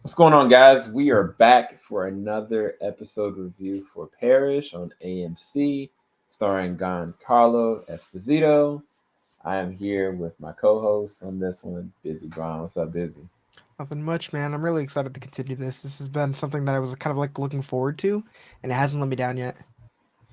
What's going on, guys? We are back for another episode review for Parish on AMC, starring Giancarlo Esposito. I am here with my co-host on this one, Bizzy Brown. What's up, Bizzy? Nothing much, man. I'm really excited to continue this. This has been something that I was kind of like looking forward to, and it hasn't let me down yet.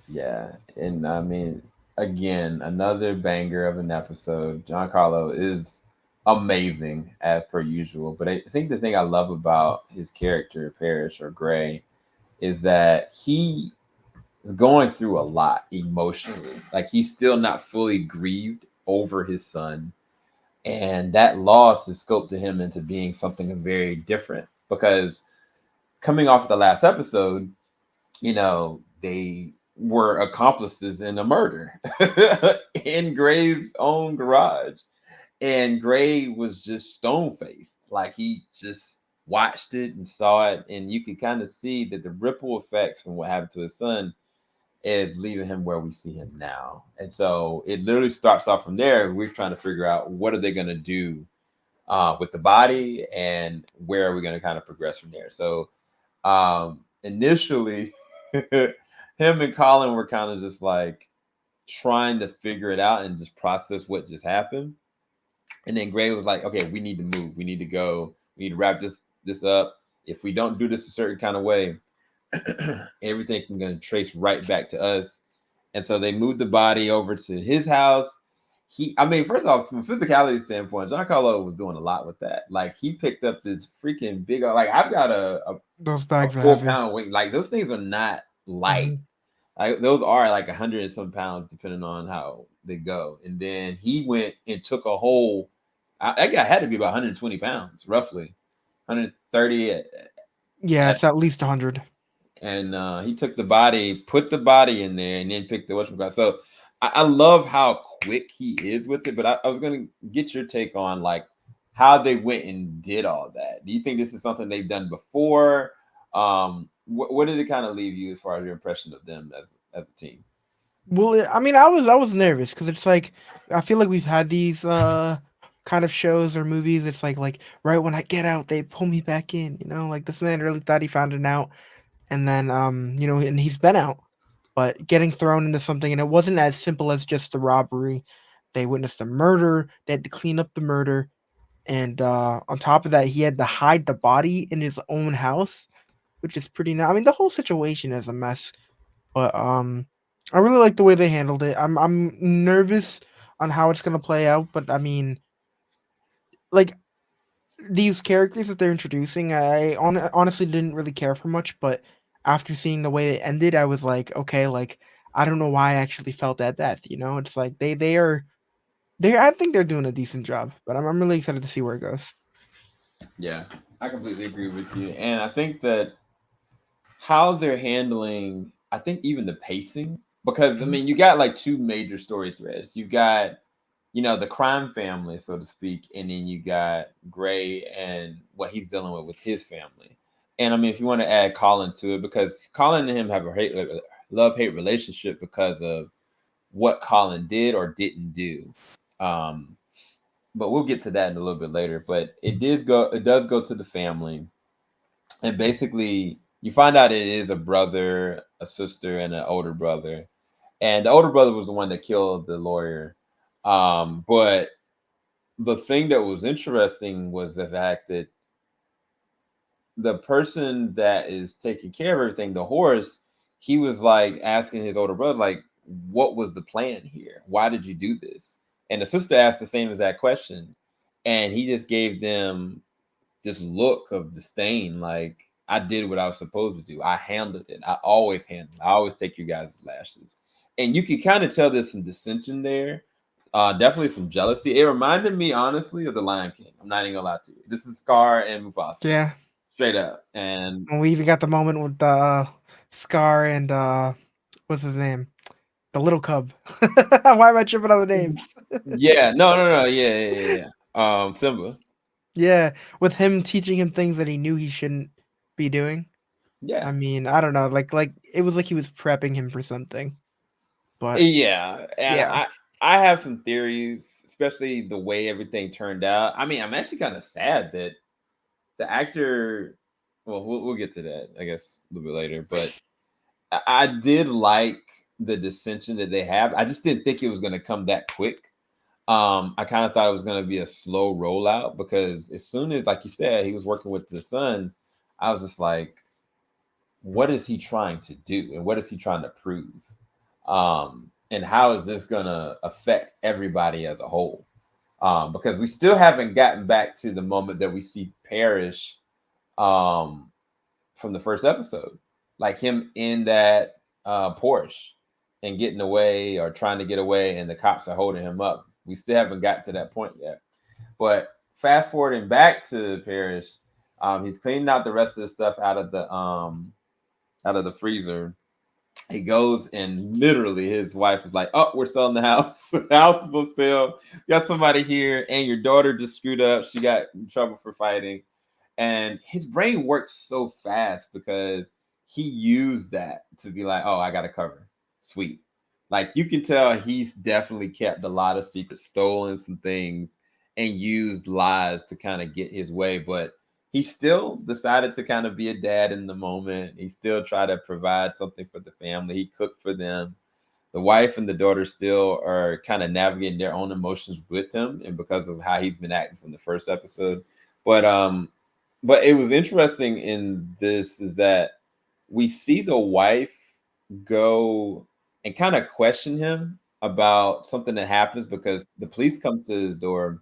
Yeah, and I mean, again, another banger of an episode. Giancarlo is amazing as per usual, but I think the thing I love about his character, Parish or Gray, is that he is going through a lot emotionally. Like he's still not fully grieved over his son. And that loss is scoped to him into being something very different because coming off of the last episode, they were accomplices in a murder in Gray's own garage. And Gray was just stone faced. Like he just watched it and saw it. And you could kind of see that the ripple effects from what happened to his son is leaving him where we see him now. And so it literally starts off from there. We're trying to figure out what are they going to do with the body and where are we going to kind of progress from there. So initially, him and Colin were kind of just like trying to figure it out and just process what just happened. And then Gray was like, okay, we need to move. We need to go. We need to wrap this up. If we don't do this a certain kind of way, everything can going to trace right back to us. And so they moved the body over to his house. I mean, first off, from a physicality standpoint, Giancarlo was doing a lot with that. Like he picked up this freaking big, like I've got Those a bags are full heavy. pound weight. Like those things are not light. Hmm. Like those are like 100 and some pounds, depending on how they go. And then he went and took a whole. That guy had to be about 120 pounds, roughly 130 Yeah, at it's at least 100. and he took the body, put the body in there, and then picked the whatchamacallit. So I love how quick he is with it. But I was gonna get your take on like how they went and did all that. Do you think this is something they've done before? What did it kind of leave you as far as your impression of them as a team? I mean, I was nervous because it's like I feel like we've had these kind of shows or movies. It's like right when I get out, they pull me back in. Like this man really thought he found it out, and then and he's been out, but getting thrown into something, and it wasn't as simple as just the robbery. They witnessed a murder. They had to clean up the murder, and on top of that, he had to hide the body in his own house, which is pretty. I mean, the whole situation is a mess, but I really like the way they handled it. I'm nervous on how it's gonna play out, but I mean, like these characters that they're introducing, honestly didn't really care for much, but after seeing the way it ended, I was like, okay, like I don't know why I actually felt that death. It's like they I think they're doing a decent job, but I'm really excited to see where it goes. Yeah, I completely agree with you, and I think that how they're handling, I think even the pacing, because I Mhm. mean, you got like two major story threads. You got the crime family, so to speak, and then you got Gray and what he's dealing with his family. And I mean, if you want to add Colin to it, because Colin and him have a love hate relationship because of what Colin did or didn't do. Um, but we'll get to that in a little bit later. But it does go to the family, and basically you find out it is a brother, a sister, and an older brother. And the older brother was the one that killed the lawyer. But the thing that was interesting was the fact that the person that is taking care of everything, the horse, he was like asking his older brother, like, what was the plan here? Why did you do this? And the sister asked the same exact question. And he just gave them this look of disdain, like, I did what I was supposed to do. I handled it. I always handle it. I always take you guys' lashes. And you can kind of tell there's some dissension there. Definitely some jealousy. It reminded me, honestly, of the Lion King. I'm not even gonna lie to you. This is Scar and Mufasa, Yeah, straight up. And and we even got the moment with Scar and what's his name, the little cub. Why am I tripping on the names? yeah, no, yeah. Simba, Yeah, with him teaching him things that he knew he shouldn't be doing. yeah, I mean, I don't know, like it was like he was prepping him for something. But yeah. And yeah, I have some theories, especially the way everything turned out. I mean, I'm actually kind of sad that the actor. well, we'll get to that, I guess, a little bit later. But I did like the dissension that they have. I just didn't think it was going to come that quick. I kind of thought it was going to be a slow rollout because as soon as, like you said, he was working with the son, I was just like, what is he trying to do and what is he trying to prove? And how is this going to affect everybody as a whole? Because we still haven't gotten back to the moment that we see Parrish um, from the first episode, like him in that Porsche and getting away or trying to get away, and the cops are holding him up. We still haven't got to that point yet. But fast forwarding back to Parrish, he's cleaning out the rest of the stuff out of the freezer. He goes and literally his wife is like, "Oh, we're selling the house. The house is on sale. We got somebody here, and your daughter just screwed up. She got in trouble for fighting." And his brain works so fast because he used that to be like, "Oh, I got a cover. Sweet." Like you can tell he's definitely kept a lot of secrets, stolen some things, and used lies to kind of get his way. But he still decided to kind of be a dad in the moment. He still tried to provide something for the family. He cooked for them. The wife and the daughter still are kind of navigating their own emotions with him, and because of how he's been acting from the first episode. But but it was interesting in this is that we see the wife go and kind of question him about something that happens because the police come to his door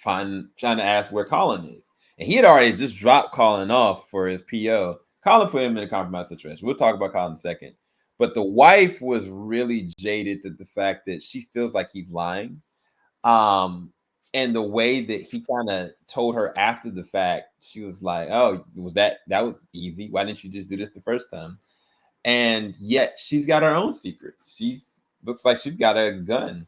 trying to ask where Colin is. And he had already just dropped Colin off for his PO. Colin put him in a compromised situation. We'll talk about Colin in a second. But the wife was really jaded at the fact that she feels like he's lying. Um, and the way that he kind of told her after the fact, she was like, "Oh, that was easy? Why didn't you just do this the first time?" And yet she's got her own secrets. She's looks like she's got a gun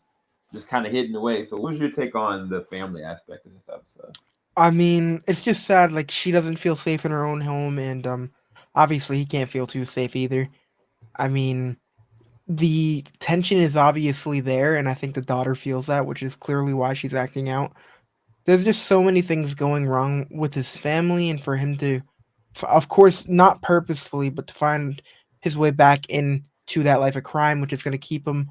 just kind of hidden away. So, what was your take on the family aspect of this episode? I mean, it's just sad. Like she doesn't feel safe in her own home, and obviously he can't feel too safe either. I mean, the tension is obviously there, and I think the daughter feels that, which is clearly why she's acting out. There's just so many things going wrong with his family, and for him to, of course, not purposefully, but to find his way back into that life of crime, which is going to keep him,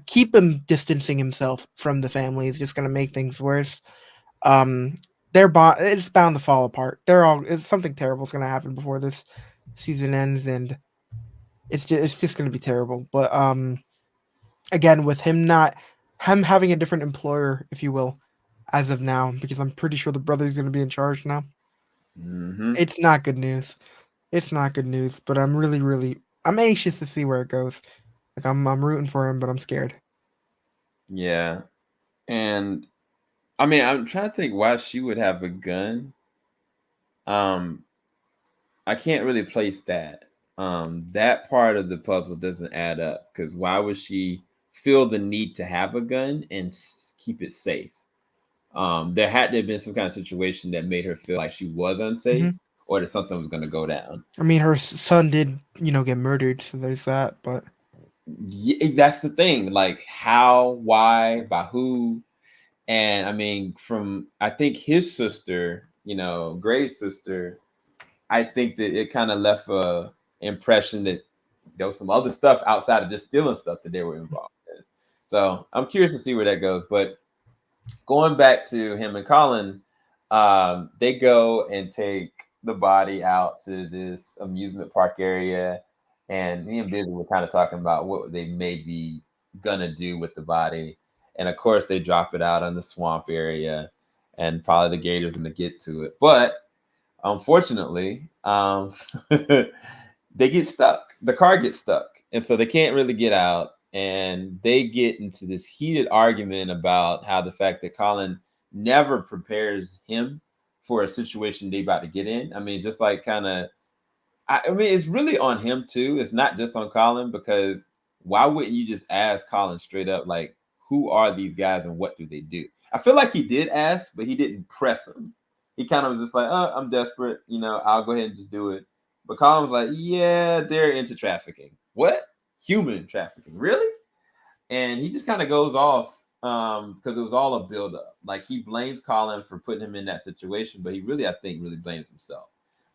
keep him distancing himself from the family, is just going to make things worse. Um, it's bound to fall apart. Something terrible is going to happen before this season ends, and it's just going to be terrible. But again, with him having a different employer, if you will, as of now, because I'm pretty sure the brother's going to be in charge now. Mm-hmm. It's not good news. It's not good news, but I'm really, really, I'm anxious to see where it goes. Like I'm rooting for him, but I'm scared. Yeah. And I mean, I'm trying to think why she would have a gun. Um, I can't really place that. That part of the puzzle doesn't add up because why would she feel the need to have a gun and keep it safe? There had to have been some kind of situation that made her feel like she was unsafe hmm or that something was going to go down. I mean, her son did, get murdered, so there's that. But Yeah, that's the thing. Like how, why, by who, and I mean, from I think his sister, Gray's sister, I think that it kind of left a impression that there was some other stuff outside of just stealing stuff that they were involved in. So I'm curious to see where that goes. But going back to him and Colin, they go and take the body out to this amusement park area, and me and Bizzy were kind of talking about what they may be gonna do with the body. And of course, they drop it out in the swamp area, and probably the gators gonna get to it. But unfortunately, they get stuck. The car gets stuck, and so they can't really get out. And they get into this heated argument about how the fact that Colin never prepares him for a situation they about to get in. I mean, just like kind of, I mean, it's really on him too. It's not just on Colin because why wouldn't you just ask Colin straight up, like, who are these guys and what do they do? I feel like he did ask, but he didn't press him. He kind of was just like, oh, I'm desperate. I'll go ahead and just do it. But Colin was like, yeah, they're into trafficking. What? Human trafficking. Really? And he just kind of goes off. because it was all a build up. Like he blames Colin for putting him in that situation, but he really, I think, really blames himself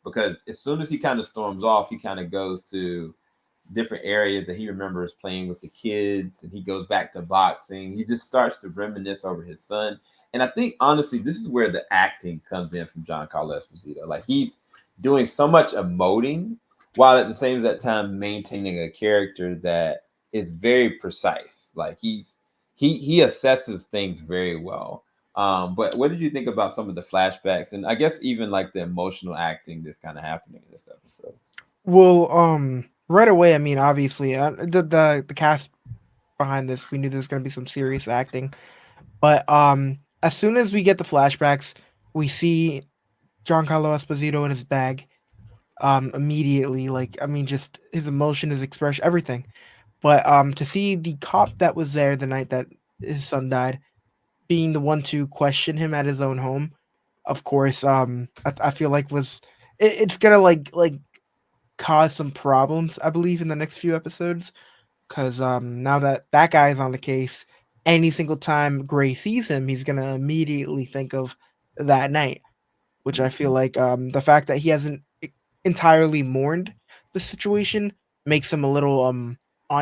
because as soon as he kind of storms off, he kind of goes to different areas that he remembers playing with the kids, and he goes back to boxing. He just starts to reminisce over his son, and I think honestly, this is where the acting comes in from Giancarlo Esposito. Like he's doing so much emoting while at the same that time maintaining a character that is very precise. Like he assesses things very well. But what did you think about some of the flashbacks and I guess even like the emotional acting that's kind of happening in this episode? Well, right away, I mean, obviously, the cast behind this, we knew there's gonna be some serious acting, but as soon as we get the flashbacks, we see Giancarlo Esposito in his bag. Immediately, like, I mean, just his emotion, his expression, everything. But to see the cop that was there the night that his son died, being the one to question him at his own home, of course, I feel like it's gonna like cause some problems, I believe, in the next few episodes. Because now that that guy's on the case, any single time Gray sees him, he's gonna immediately think of that night. Which I feel Mhm. like the fact that he hasn't entirely mourned the situation makes him a little on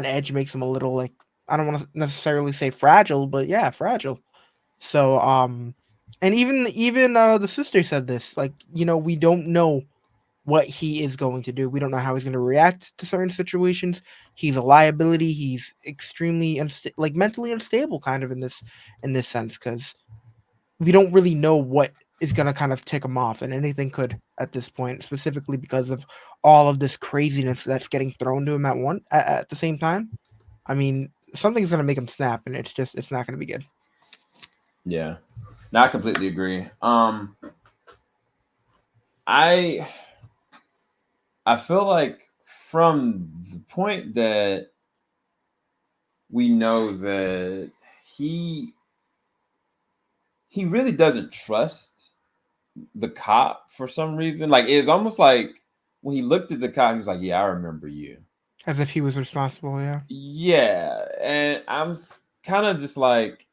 edge, makes him a little like, I don't want to necessarily say fragile, but yeah, fragile. So and even the sister said this, like, we don't know what he is going to do. We don't know how he's going to react to certain situations. He's a liability. He's extremely like mentally unstable kind of in this sense, cuz we don't really know what is going to kind of tick him off, and anything could at this point, specifically because of all of this craziness that's getting thrown to him at the same time. I mean, something's going to make him snap, and it's not going to be good. Yeah, no, I completely agree. I I feel like from the point that we know that he he really doesn't trust the cop for some reason. Like it's almost like when he looked at the cop, he was like, "Yeah, I remember you." As if he was responsible, yeah. Yeah, and I'm kind of just like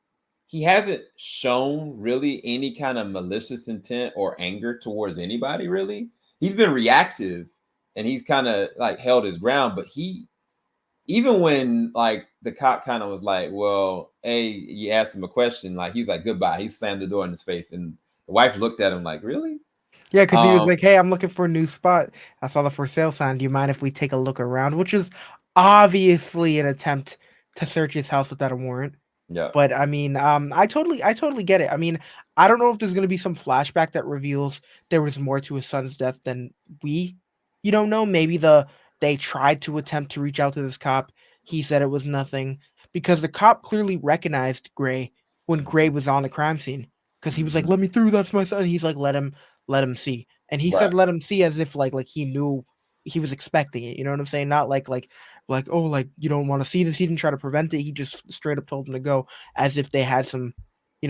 he hasn't shown really any kind of malicious intent or anger towards anybody. Really, he's been reactive and he's kind of like held his ground. But he even when like the cop kind of was like, "Well, hey," you asked him a question, like he's like, "Goodbye." He slammed the door in his face, and the wife looked at him like, "Really?" Yeah, because he was Um, like, "Hey, I'm looking for a new spot. I saw the for sale sign. Do you mind if we take a look around?" Which is obviously an attempt to search his house without a warrant. yeah. But I mean, I totally get it. I mean, I don't know if there's gonna be some flashback that reveals there was more to his son's death than we, don't know. Maybe they tried to attempt to reach out to this cop. He said it was nothing because the cop clearly recognized Gray when Gray was on the crime scene because he was like, Mhm. "Let me through. That's my son." He's like, let him see," and he Right. said, "Let him see," as if like he knew he was expecting it. You know what I'm saying? Not like, oh, like, you don't want to see this. He didn't try to prevent it. He just straight up told him to go, as if they had some,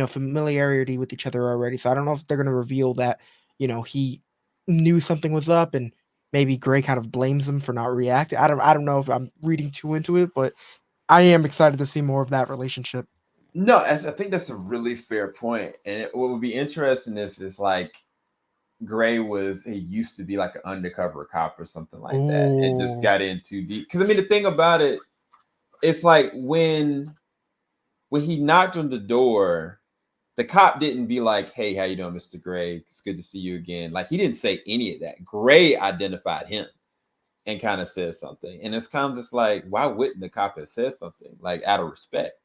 familiarity with each other already. So I don't know if they're gonna reveal that, he knew something was up, and maybe Gray kind of blames him for not reacting. I don't know if I'm reading too into it, but I am excited to see more of that relationship. No, I think that's a really fair point. And what would be interesting if it's like Gray was he used to be like an undercover cop or something like that, and just Oh, got in too deep. Because I mean, the thing about it, it's like when he knocked on the door, the cop didn't be like, "Hey, how you doing, Mr. Gray? It's good to see you again." Like he didn't say any of that. Gray identified him and kind of said something, and it's kind of just like, why wouldn't the cop have said something like out of respect?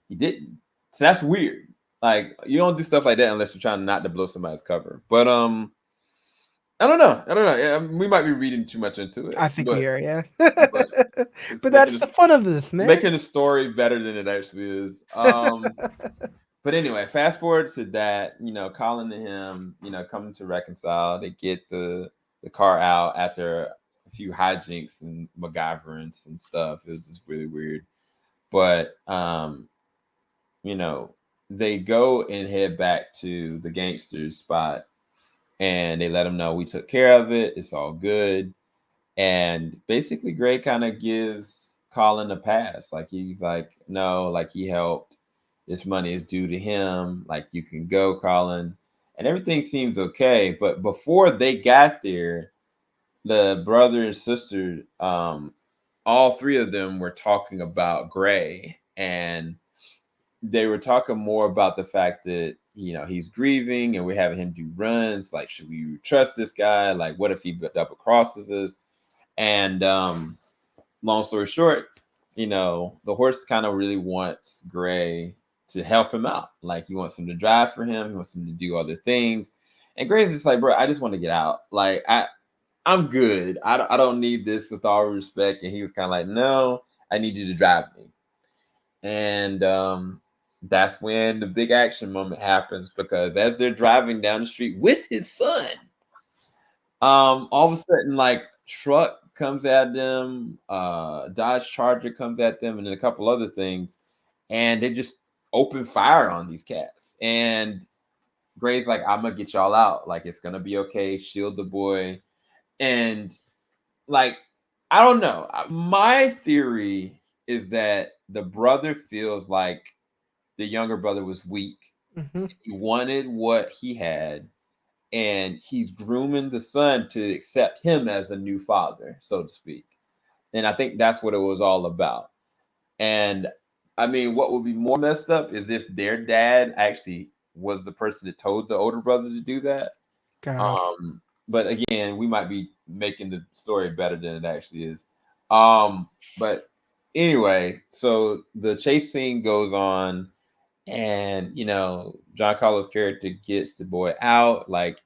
He didn't. So that's weird. Like you don't do stuff like that unless you're trying not to blow somebody's cover. But I don't know. I don't know. Yeah, we might be reading too much into it, I think we are, yeah. but it's But that's the fun of this, man. making the story better than it actually is. But anyway, fast forward to that. Colin and him, coming to reconcile. They get the car out after a few hijinks and MacGyverance and stuff. It was just really weird. But you know, they go and head back to the gangster's spot and they let him know we took care of it. It's all good. And basically, Gray kind of gives Colin a pass. Like he's like, no, like he helped. this money is due to him. Like, you can go, Colin. And everything seems okay. But before they got there, the brother and sister, all three of them were talking about Gray, and they were talking more about the fact that he's grieving, and we're having him do runs. Like, should we trust this guy? Like, what if he double crosses us? And long story short, the horse kind of really wants Gray to help him out. Like, he wants him to drive for him. He wants him to do other things. And Gray's just like, bro, I just want to get out. Like, I'm good. I don't need this, with all respect. And he was kind of like, no, I need you to drive me. And that's when the big action moment happens, because as they're driving down the street with his son, all of a sudden, like, truck comes at them, Dodge Charger comes at them, and then a couple other things, and they just open fire on these cats. And Gray's like, I'm gonna get y'all out. Like, it's gonna be okay. Shield the boy. And, like, I don't know. My theory is that the brother feels like the younger brother was weak. Mm-hmm. He wanted what he had, and he's grooming the son to accept him as a new father, so to speak. And I think that's what it was all about. And I mean, what would be more messed up is if their dad actually was the person that told the older brother to do that. God. Um, but again, we might be making the story better than it actually is. But anyway, so the chase scene goes on, and John Carlos' character gets the boy out. Like,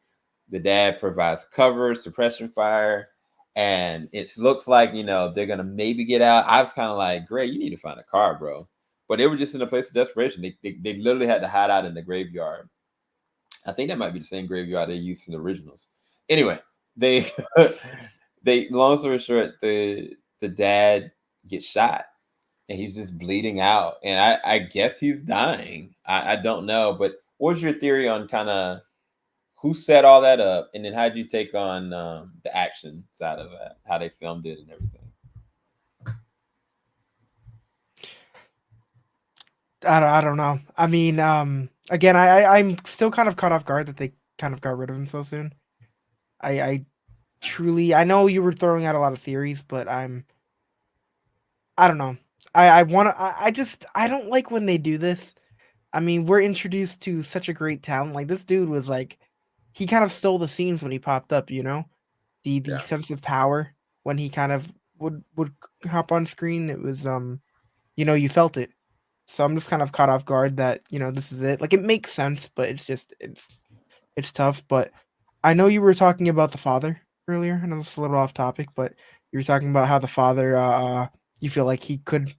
the dad provides cover, suppression fire, and it looks like they're gonna maybe get out. I was kind of like, Gray, you need to find a car, bro. But they were just in a place of desperation. They literally had to hide out in the graveyard. I think that might be the same graveyard they used in the originals. Anyway, they they long story short, the dad gets shot, and he's just bleeding out, and I guess he's dying. I don't know, but what's your theory on kind of who set all that up, and then how'd you take on the action side of that, how they filmed it and everything? I don't know. I mean, again, I'm still kind of caught off guard that they kind of got rid of him so soon. I truly, I know you were throwing out a lot of theories, but I don't know. I want to. I just I don't like when they do this. I mean, we're introduced to such a great talent. Like, this dude was like, he kind of stole the scenes when he popped up. The Yeah. sense of power when he kind of would hop on screen. It was you felt it. So I'm just kind of caught off guard that this is it. Like, it makes sense, but it's tough. But I know you were talking about the father earlier. I know this is a little off topic, but you were talking about how the father, you feel like he could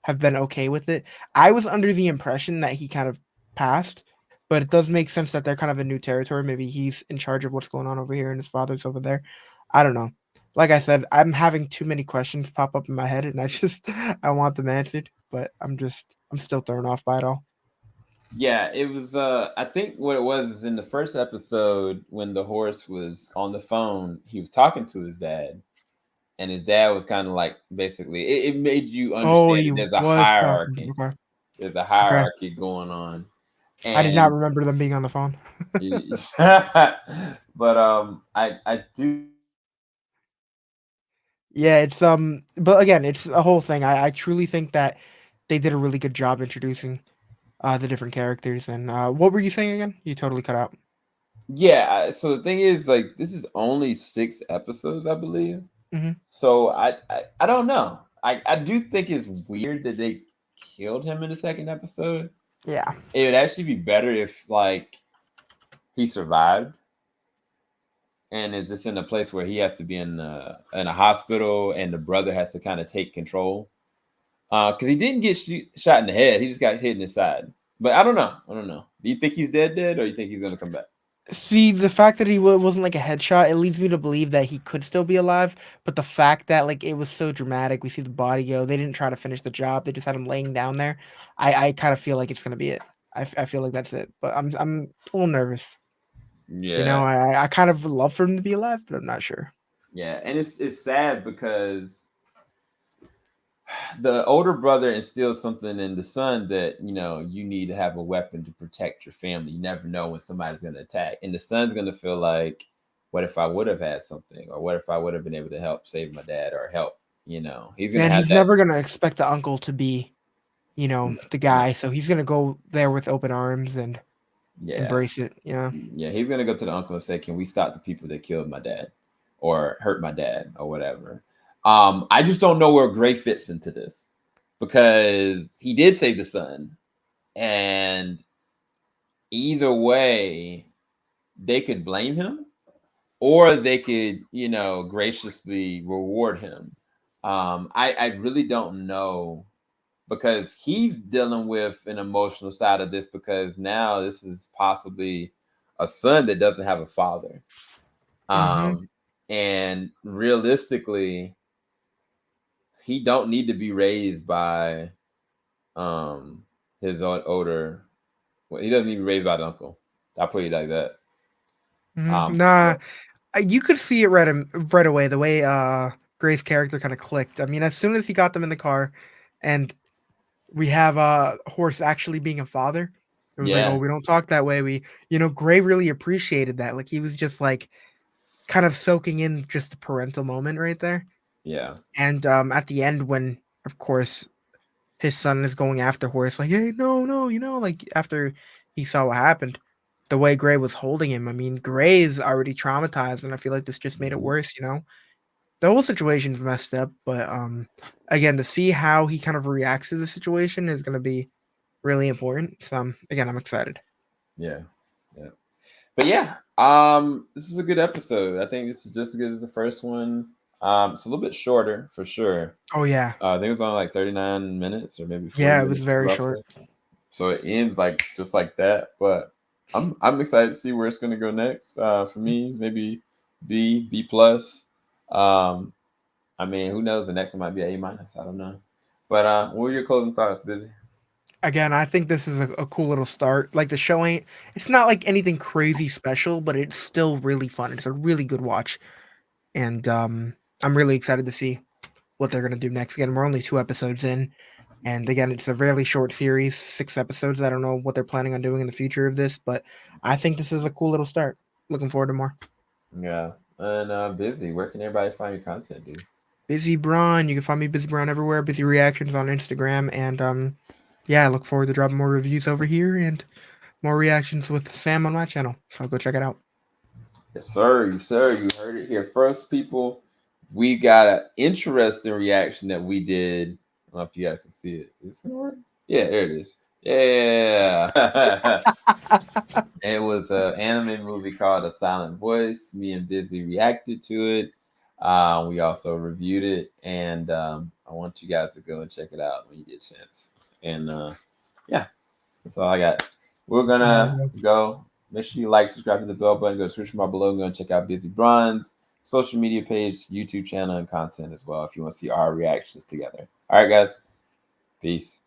have been okay with it. I was under the impression that he kind of passed, but it does make sense that they're kind of in new territory. Maybe he's in charge of what's going on over here and his father's over there. I don't know. Like I said, I'm having too many questions pop up in my head, and I want them answered, but I'm still thrown off by it all. Yeah, it was I think what it was is in the first episode when the horse was on the phone, he was talking to his dad, and his dad was kind of like, basically, it made you Oh, understand he that there's a was talking. hierarchy. Okay, There's a okay. hierarchy going on. I did not And remember them being on the phone. but I do Yeah, but again, it's a whole thing. I truly think that they did a really good job introducing the different characters. And what were you saying again? You totally cut out. yeah, so the thing is, like, this is only 6 episodes, I believe. Hmm. So I don't know. I do think it's weird that they killed him in the second episode. Yeah. It would actually be better if, like, he survived and is just in a place where he has to be in a hospital, and the brother has to kind of take control. Because he didn't get shot in the head, he just got hit in the side. But I don't know. I don't know. Do you think he's dead, or you think he's gonna come back? See, the fact that he wasn't like a headshot, it leads me to believe that he could still be alive. But the fact that like it was so dramatic, we see the body go. They didn't try to finish the job. They just had him laying down there. I kind of feel like it's gonna be it. I feel like that's it. But I'm a little nervous. Yeah, I kind of would love for him to be alive, but I'm not sure. yeah, and it's sad because the older brother instills something in the son that you need to have a weapon to protect your family. You never know when somebody's going to attack, and the son's going to feel like, what if I would have had something, or what if I would have been able to help save my dad or help. He's going to And have he's that. never gonna expect the uncle to be, the No. guy. So he's gonna go there with open arms and Yeah. embrace it. Yeah. Yeah, he's going to go to the uncle and say, can we stop the people that killed my dad or hurt my dad or whatever. I just don't know where Gray fits into this, because he did save the son, and either way they could blame him, or they could graciously reward him. I really don't know, because he's dealing with an emotional side of this, because now this is possibly a son that doesn't have a father. Mm-hmm. And realistically, he don't need to be raised by his older. Well, he doesn't need to be raised by the uncle. I'll put it like that. Mm-hmm. But Nah, you could see it right away. The way Gray's character kind of clicked. I mean, as soon as he got them in the car, and we have Horse actually being a father. It was like, oh, yeah, we don't talk that way. Gray really appreciated that. Like he was just like kind of soaking in just the parental moment right there. yeah, And at the end, when of course his son is going after Horace, like, hey, no, no, like after he saw what happened, the way Gray was holding him. I mean, Gray is already traumatized, and I feel like this just made it mhm, worse. The whole situation's messed up, but again, to see how he kind of reacts to the situation is going to be really important. So again, I'm excited. yeah, yeah. But yeah, this is a good episode. I think this is just as good as the first one. It's a little bit shorter for sure. Oh yeah, I think it was only like 39 minutes or maybe 40 yeah, it was minutes very short. roughly. So it ends like just like that. But I'm excited to see where it's gonna go next. For me, maybe B plus. I mean, who knows? The next one might be A minus. I don't know. But what were your closing thoughts, Busy? Again, I think this is a cool little start. Like the show ain't, it's not like anything crazy special, but it's still really fun. It's a really good watch, and I'm really excited to see what they're gonna do next. Again, we're only 2 episodes in, and again, it's a fairly short series, 6 episodes. I don't know what they're planning on doing in the future of this, but I think this is a cool little start. Looking forward to more. Yeah. And Busy, where can everybody find your content, dude? Busy Braun, you can find me Busy Braun everywhere. Busy Reactions on Instagram, and yeah, I look forward to dropping more reviews over here and more reactions with Sam on my channel. So go check it out. Yes, sir. You, sir. You heard it here first, people. We got an interesting reaction that we did. I don't know if you guys can see it. Is it work? Yeah, there it is. Yeah. It was an anime movie called A Silent Voice. Me and Busy reacted to it. We also reviewed it, and I want you guys to go and check it out when you get a chance. And yeah, that's all I got. We're gonna go. Make sure you like, subscribe to the bell button. Go to search bar below and go and check out Busy Bronze social media page, YouTube channel, and content as well if you want to see our reactions together. All right, guys. Peace.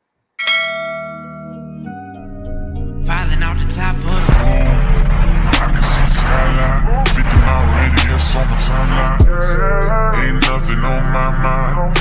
Filing out the top of I can see the skyline, 50 mile radius on my timeline. Ain't nothing on my mind.